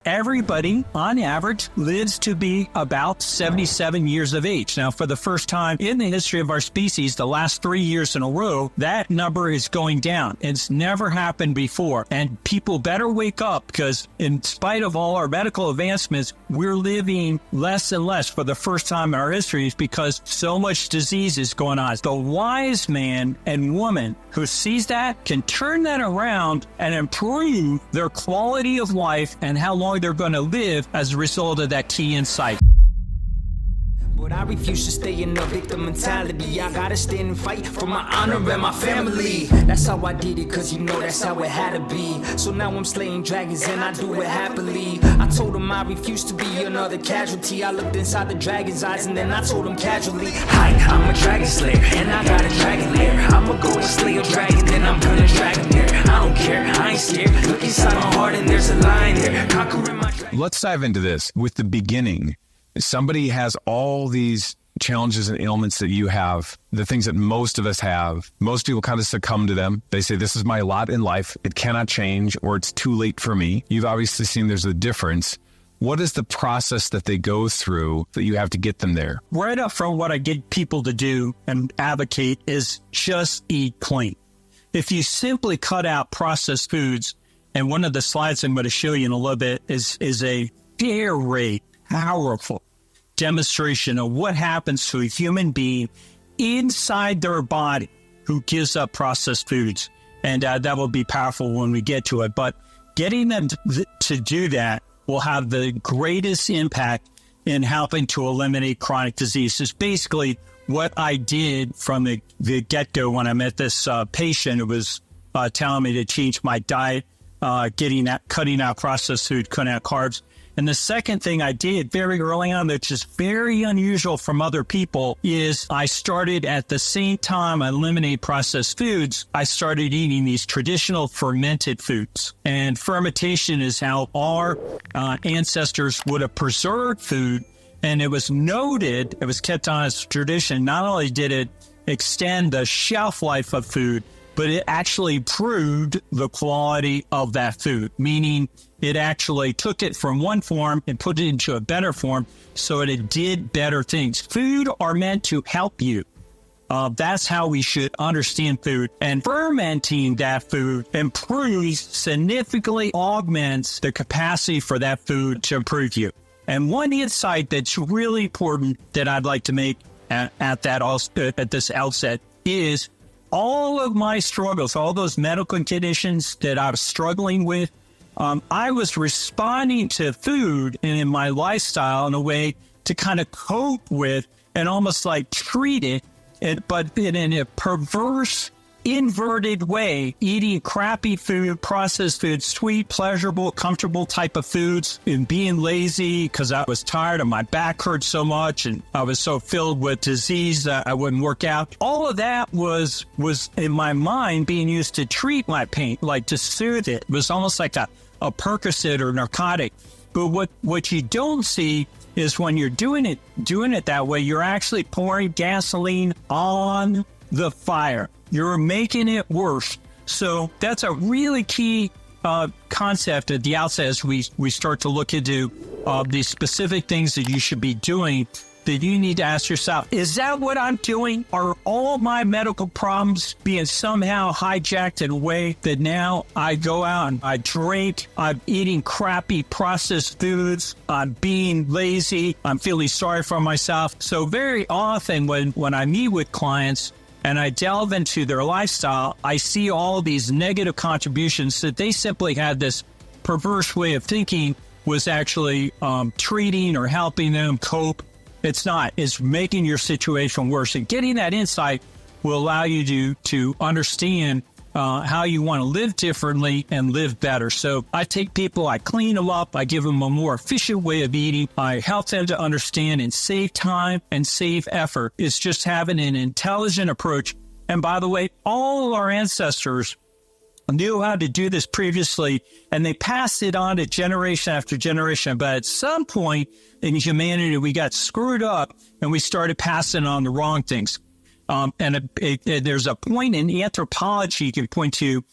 Everybody, on average, lives to be about 77 years of age. Now, for the first time in the history of our species, the last 3 years in a row, that number is going down. It's never happened before. And people better wake up, because in spite of all our medical advancements, we're living less and less for the first time in our histories because so much disease is going on. The wise man and woman who sees that can turn that around and improve their quality of life and how long they're going to live as a result of that key insight. But I refuse to stay in a victim mentality. I gotta stand and fight for my honor and my family. That's how I did it, cause that's how it had to be. So now I'm slaying dragons and I do it happily. I told them I refuse to be another casualty. I looked inside the dragon's eyes and then I told them casually, hi, I'm a dragon slayer and I got a dragon lair. I'ma go and slay a dragon, then I'm gonna drag him there. I don't care, I ain't scared. Look inside my heart and there's a lion there. Conquering my dragon. Let's dive into this with the beginning. Somebody has all these challenges and ailments that you have, the things that most of us have. Most people kind of succumb to them. They say, this is my lot in life. It cannot change, or it's too late for me. You've obviously seen there's a difference. What is the process that they go through that you have to get them there? Right up front, what I get people to do and advocate is just eat clean. If you simply cut out processed foods, and one of the slides I'm going to show you in a little bit is a very powerful demonstration of what happens to a human being inside their body who gives up processed foods. And that will be powerful when we get to it. But getting them to do that will have the greatest impact in helping to eliminate chronic disease. It's basically what I did from the get-go when I met this patient who was telling me to change my diet, cutting out processed food, cutting out carbs. And the second thing I did very early on, that's just very unusual from other people, is I started at the same time I eliminated processed foods, I started eating these traditional fermented foods. And fermentation is how our ancestors would have preserved food. And it was noted, it was kept on as tradition, not only did it extend the shelf life of food, but it actually improved the quality of that food, meaning it actually took it from one form and put it into a better form so that it did better things. Food are meant to help you. That's how we should understand food. And fermenting that food improves, significantly augments the capacity for that food to improve you. And one insight that's really important that I'd like to make at this outset is all of my struggles, all those medical conditions that I was struggling with, I was responding to food and in my lifestyle in a way to kind of cope with and almost like treat it, but in a perverse, inverted way, eating crappy food, processed food, sweet, pleasurable, comfortable type of foods, and being lazy because I was tired and my back hurt so much and I was so filled with disease that I wouldn't work out. All of that was in my mind being used to treat my pain, like to soothe it. It was almost like a Percocet or narcotic. But what you don't see is when you're doing it that way, you're actually pouring gasoline on the fire. You're making it worse. So that's a really key concept at the outset as we start to look into these specific things that you should be doing, that you need to ask yourself, is that what I'm doing? Are all my medical problems being somehow hijacked in a way that now I go out and I drink, I'm eating crappy processed foods, I'm being lazy, I'm feeling sorry for myself? So very often when I meet with clients, and I delve into their lifestyle, I see all these negative contributions that they simply had this perverse way of thinking was actually treating or helping them cope. It's not. It's making your situation worse. And getting that insight will allow you to understand how you want to live differently and live better. So I take people, I clean them up, I give them a more efficient way of eating. I help them to understand and save time and save effort. It's just having an intelligent approach. And by the way, all our ancestors knew how to do this previously, and they passed it on to generation after generation. But at some point in humanity, we got screwed up and we started passing on the wrong things. There's a point in anthropology you can point to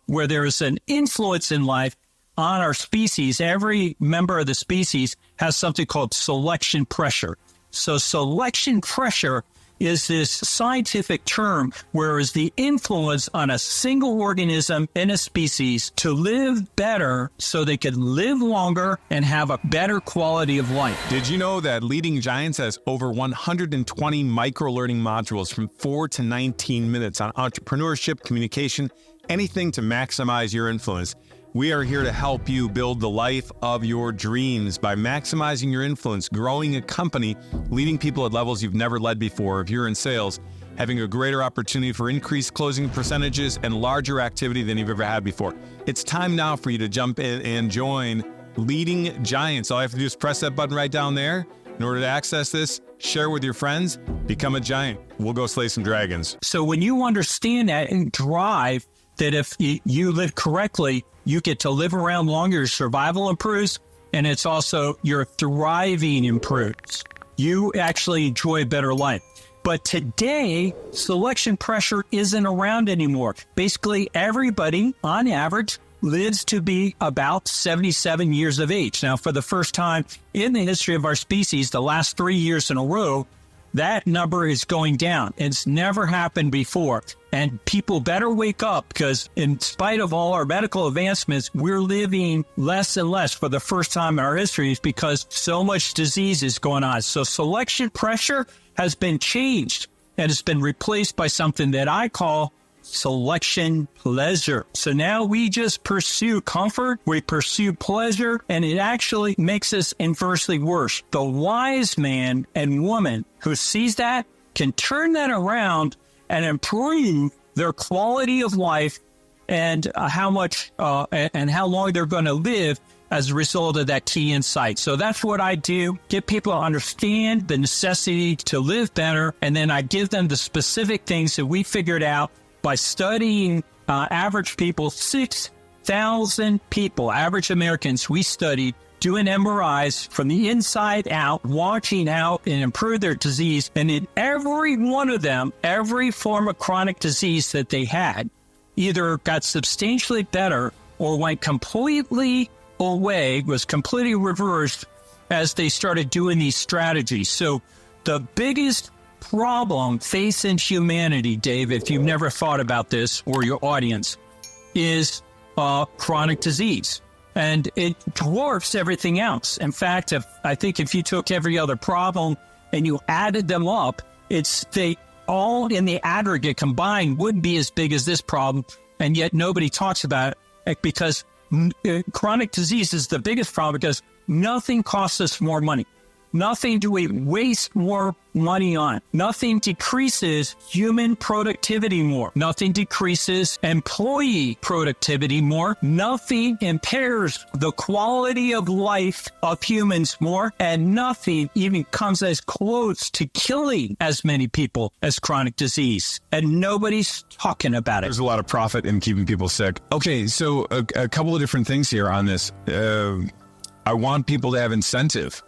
where there is an influence in life on our species, every member of the species has something called selection pressure. So selection pressure is this scientific term where is the influence on a single organism in a species to live better so they can live longer and have a better quality of life. Did you know that Leading Giants has over 120 micro-learning modules from 4 to 19 minutes on entrepreneurship, communication, anything to maximize your influence? We are here to help you build the life of your dreams by maximizing your influence, growing a company, leading people at levels you've never led before. If you're in sales, having a greater opportunity for increased closing percentages and larger activity than you've ever had before. It's time now for you to jump in and join Leading Giants. All you have to do is press that button right down there. In order to access this, share with your friends, become a giant. We'll go slay some dragons. So when you understand that and drive that if you live correctly, you get to live around longer, your survival improves, and it's also your thriving improves. You actually enjoy a better life. But today, selection pressure isn't around anymore. Basically, everybody, on average, lives to be about 77 years of age. Now, for the first time in the history of our species, the last 3 years in a row, that number is going down. It's never happened before. And people better wake up because in spite of all our medical advancements, we're living less and less for the first time in our histories because so much disease is going on. So selection pressure has been changed and it's been replaced by something that I call selection pleasure. So now we just pursue comfort, we pursue pleasure, and it actually makes us inversely worse. The wise man and woman who sees that can turn that around and improve their quality of life and how much and how long they're going to live as a result of that key insight. So that's what I do, get people to understand the necessity to live better, and then I give them the specific things that we figured out by studying average people, 6,000 people, average Americans we studied, doing MRIs from the inside out, watching how and improve their disease. And in every one of them, every form of chronic disease that they had either got substantially better or went completely away, was completely reversed as they started doing these strategies. So the biggest problem facing humanity, Dave, if you've never thought about this, or your audience, is chronic disease. And it dwarfs everything else. In fact, I think if you took every other problem and you added them up, they all in the aggregate combined wouldn't be as big as this problem. And yet nobody talks about it because chronic disease is the biggest problem because nothing costs us more money. Nothing do we waste more money on. Nothing decreases human productivity more. Nothing decreases employee productivity more. Nothing impairs the quality of life of humans more. And nothing even comes as close to killing as many people as chronic disease. And nobody's talking about it. There's a lot of profit in keeping people sick. Okay, so a couple of different things here on this. I want people to have incentive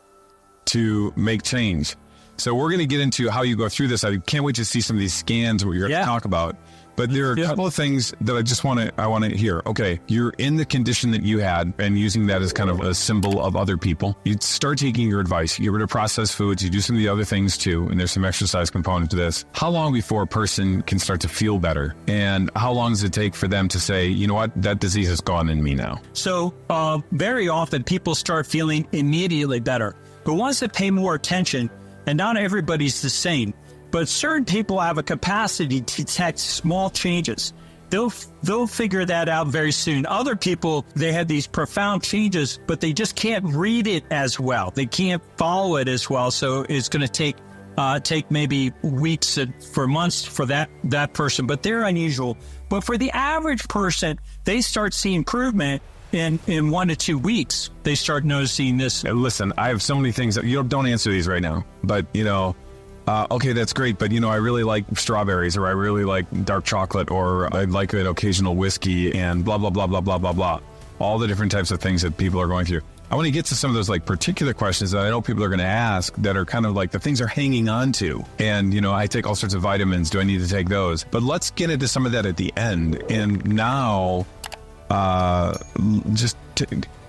to make change. So we're going to get into how you go through this. I can't wait to see some of these scans what you're going to talk about. But there are a couple of things that I want to hear. Okay, you're in the condition that you had and using that as kind of a symbol of other people. You start taking your advice. You get rid of processed foods. You do some of the other things too. And there's some exercise component to this. How long before a person can start to feel better? And how long does it take for them to say, you know what, that disease is gone in me now? So very often people start feeling immediately better. But once they pay more attention, and not everybody's the same, but certain people have a capacity to detect small changes. They'll figure that out very soon. Other people, they have these profound changes, but they just can't read it as well. They can't follow it as well. So it's going to take maybe weeks for months for that person, but they're unusual. But for the average person, they start seeing improvement in 1 to 2 weeks. They start noticing this. Listen, I have so many things that don't answer these right now, but okay, that's great. But I really like strawberries, or I really like dark chocolate, or I like an occasional whiskey, and blah, blah, blah, blah, blah, blah, blah. All the different types of things that people are going through. I want to get to some of those particular questions that I know people are going to ask that are kind of like the things they're hanging on to. And, I take all sorts of vitamins. Do I need to take those? But let's get into some of that at the end. And now, just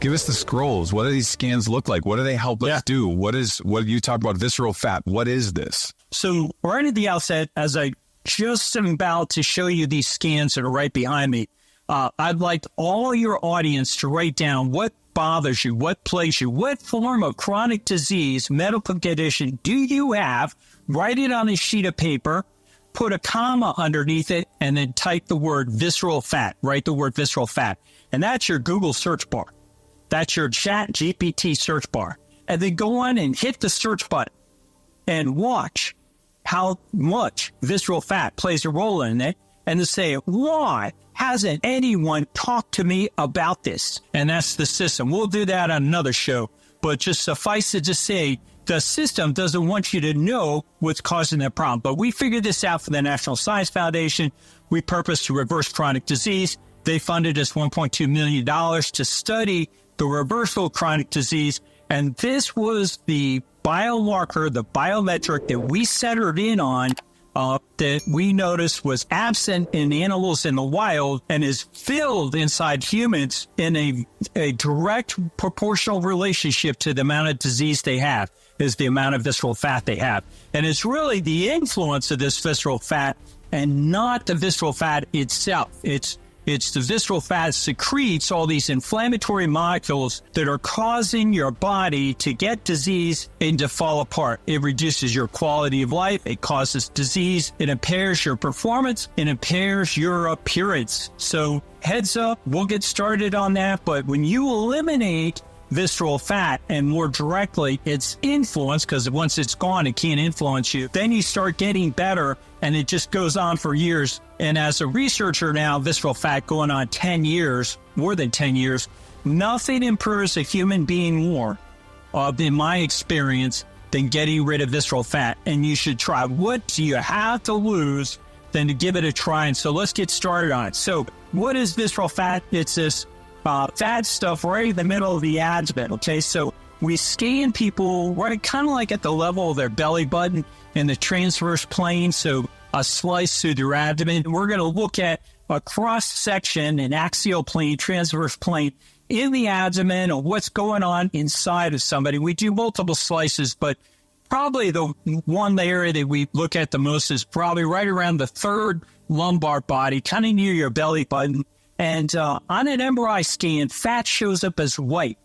Give us the scrolls. What do these scans look like? What do they help us do? What you talk about visceral fat? What is this? So right at the outset, as I just am about to show you these scans that are right behind me, I'd like all your audience to write down what bothers you, what plagues you, what form of chronic disease, medical condition do you have? Write it on a sheet of paper, put a comma underneath it, and then type the word visceral fat. Write the word visceral fat. And that's your Google search bar. That's your Chat GPT search bar. And then go on and hit the search button and watch how much visceral fat plays a role in it, and to say, why hasn't anyone talked to me about this? And that's the system. We'll do that on another show, but just suffice it to say, the system doesn't want you to know what's causing that problem. But we figured this out for the National Science Foundation. We purpose to reverse chronic disease. They funded us $1.2 million to study the reversal of chronic disease. And this was the biomarker, the biometric that we centered in on, that we noticed was absent in animals in the wild and is filled inside humans in a direct proportional relationship to the amount of disease they have, is the amount of visceral fat they have. And it's really the influence of this visceral fat and not the visceral fat itself. It's the visceral fat secretes all these inflammatory molecules that are causing your body to get disease and to fall apart. It reduces your quality of life. It causes disease. It impairs your performance. It impairs your appearance. So heads up, we'll get started on that. But when you eliminate visceral fat and more directly its influence, because once it's gone, it can't influence you, then you start getting better, and it just goes on for years. And as a researcher now, visceral fat going on 10 years, more than 10 years, nothing improves a human being more, in my experience, than getting rid of visceral fat. And you should try. What do you have to lose than to give it a try? And so let's get started on it. So what is visceral fat? It's this fat stuff right in the middle of the abdomen, okay? So we scan people right kind of like at the level of their belly button in the transverse plane, so a slice through their abdomen. We're going to look at a cross-section, an axial plane, transverse plane in the abdomen, or what's going on inside of somebody. We do multiple slices, but probably the one area that we look at the most is probably right around the third lumbar body, kind of near your belly button. And on an MRI scan, fat shows up as white,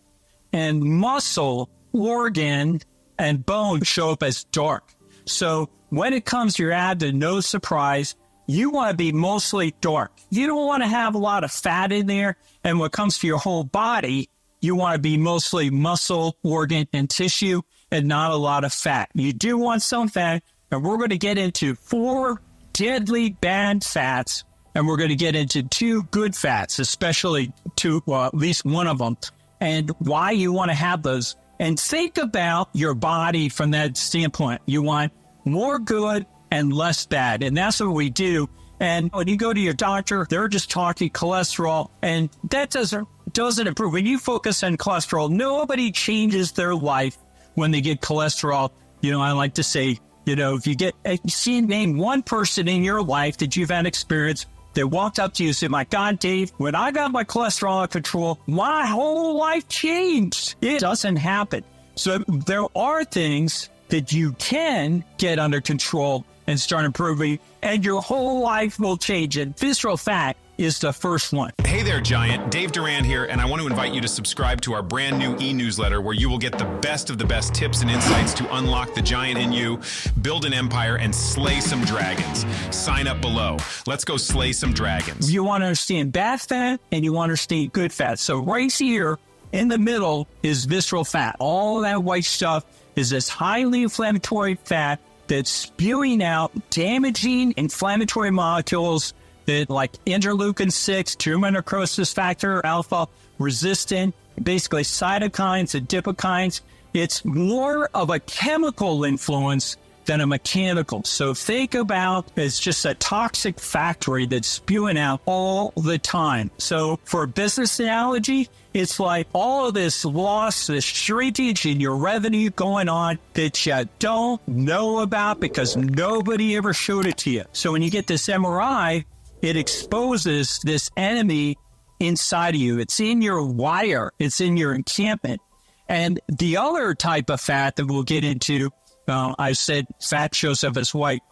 and muscle, organ, and bone show up as dark. So when it comes to your abdomen, no surprise, you want to be mostly dark. You don't want to have a lot of fat in there. And when it comes to your whole body, you want to be mostly muscle, organ, and tissue, and not a lot of fat. You do want some fat, and we're going to get into 4 deadly bad fats. And we're going to get into 2 good fats, especially 2, at least one of them, and why you want to have those. And think about your body from that standpoint. You want more good and less bad. And that's what we do. And when you go to your doctor, they're just talking cholesterol, and that doesn't improve. When you focus on cholesterol, nobody changes their life when they get cholesterol. You know, I like to say, you know, if you name one person in your life that you've had experience that walked up to you and said, my God, Dave, when I got my cholesterol under control, my whole life changed. It doesn't happen. So there are things that you can get under control and start improving, and your whole life will change. And visceral fat is the first one. Hey there, Giant. Dave Duran here, and I want to invite you to subscribe to our brand new e-newsletter where you will get the best of the best tips and insights to unlock the giant in you, build an empire, and slay some dragons. Sign up below. Let's go slay some dragons. You want to understand bad fat, and you want to understand good fat. So right here in the middle is visceral fat. All that white stuff is this highly inflammatory fat that's spewing out damaging inflammatory molecules that, like interleukin-6, tumor necrosis factor alpha, resistant, basically cytokines and adipokines. It's more of a chemical influence than a mechanical. So think about it's just a toxic factory that's spewing out all the time. So for a business analogy, it's like all of this loss, this shrinkage in your revenue going on that you don't know about because nobody ever showed it to you. So when you get this MRI, it exposes this enemy inside of you. It's in your wire. It's in your encampment. And the other type of fat that we'll get into, I said fat shows up as white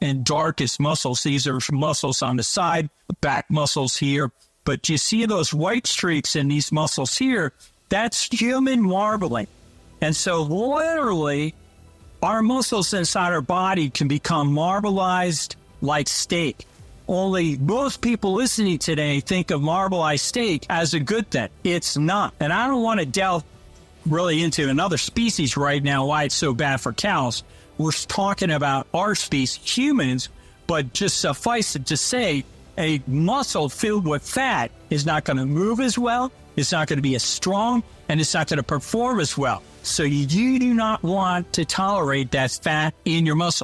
and dark as muscles. These are muscles on the side, back muscles here. But you see those white streaks in these muscles here, that's human marbling. And so literally, our muscles inside our body can become marbleized like steak. Only most people listening today think of marbleized steak as a good thing. It's not. And I don't want to delve really into another species right now, why it's so bad for cows. We're talking about our species, humans, but just suffice it to say, a muscle filled with fat is not going to move as well, it's not going to be as strong, and it's not going to perform as well. So you do not want to tolerate that fat in your muscle.